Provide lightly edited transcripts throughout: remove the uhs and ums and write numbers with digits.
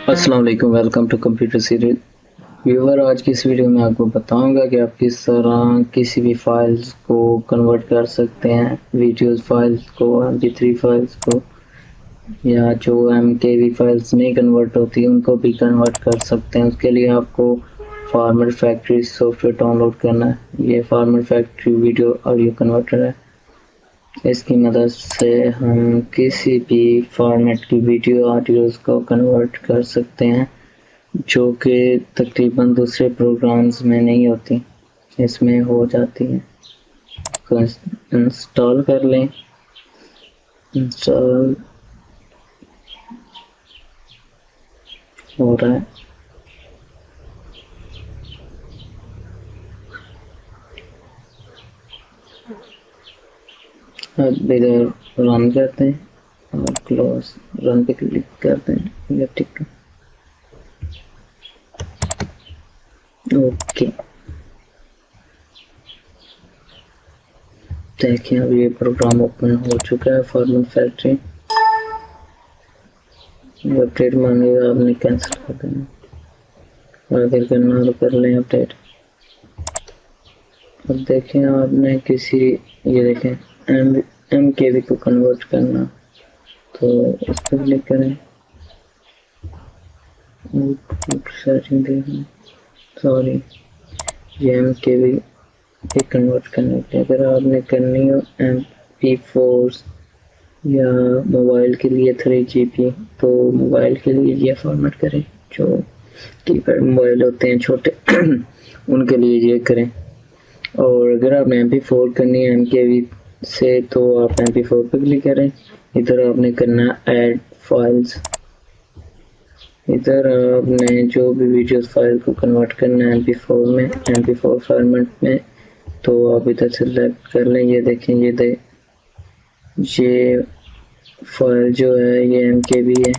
अस्सलाम वालेकुम, welcome to computer series viewer. आज की इस वीडियो में आपको बताऊंगा कि आप किस तरह किसी भी फाइल्स को कन्वर्ट कर सकते हैं, वीडियोस फाइल्स को, MP3 फाइल्स को, या जो MKV फाइल्स नहीं कन्वर्ट होती उनको भी कन्वर्ट कर सकते हैं। उसके लिए आपको फार्मेट फैक्ट्री सॉफ्टवेयर डाउनलोड करना है। ये format factory video audio converter है। इसकी मदद से हम किसी भी फॉर्मेट की वीडियो ऑडियोज़ को कन्वर्ट कर सकते हैं, जो कि तकरीबन दूसरे प्रोग्राम्स में नहीं होती, इसमें हो जाती हैं। तो इंस्टॉल कर लें। इंस्टॉल हो रहा है। अब इधर रन करते हैं और क्लोज रन पे क्लिक करते हैं। ये ठीक है, ओके। देखिए अब ये प्रोग्राम ओपन हो चुका है। फॉर्मेट फैक्ट्री अपडेट मांगेगा, आपने कैंसिल कर देना। अगर करना तो कर लें अपडेट। अब देखें आपने किसी, ये देखें MKV को कन्वर्ट करना, तो इस पर क्लिक करें। सेटिंग देखना, सॉरी, ये MKV पे कन्वर्ट करने के लिए अगर आपने करनी हो MP4 या मोबाइल के लिए 3GB, तो मोबाइल के लिए ये फॉर्मेट करें। जो कीपैड मोबाइल होते हैं छोटे उनके लिए ये करें। और अगर आपने MP4 करनी है MKV से, तो आप MP4 पे क्लिक करें। इधर आपने करना ऐड फाइल्स। इधर आपने जो भी वीडियोस फाइल को कन्वर्ट करना है MP4 में, MP4 फॉर्मेट में, तो आप इधर सेलेक्ट कर लें। ये देखें, ये फाइल जो है ये MKV है,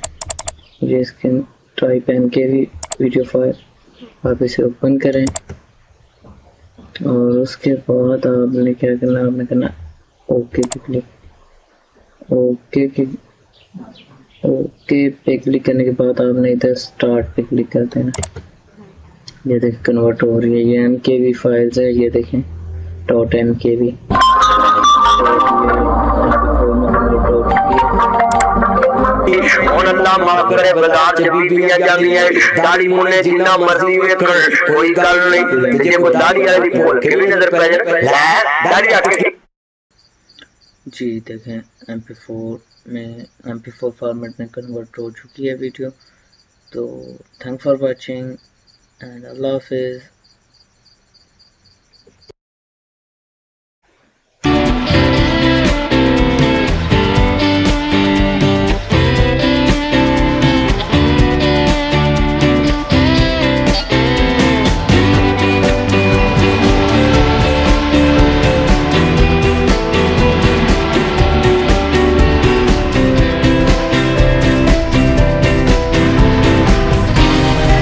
ये इसके टाइप MKV वीडियो फाइल। आप इसे ओपन करें और उसके बाद आपने क्या करना, आपने करना ओके पे क्लिक। ओके पे क्लिक करने के बाद आपने इधर स्टार्ट पे क्लिक कर देना। ये देखें कन्वर्ट हो रही है। ये MKV फाइल्स है, ये देखें .mkv। बाजार च बीबियां जांदियां दाढ़ी मुन्ने जिन्ना मर्जी वे कर, कोई गल नहीं। जे को दाढ़ी वाली भूल के भी नजर पै जाए, दाढ़ी आके जी देखें MP4 फॉर्मेट में कन्वर्ट हो चुकी है वीडियो। तो थैंक्स फॉर वाचिंग एंड अल्लाह हाफिज़।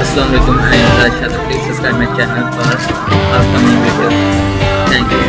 Assalamualaikum, I am Zahidshahdat. Please subscribe my channel for upcoming videos. Thank you.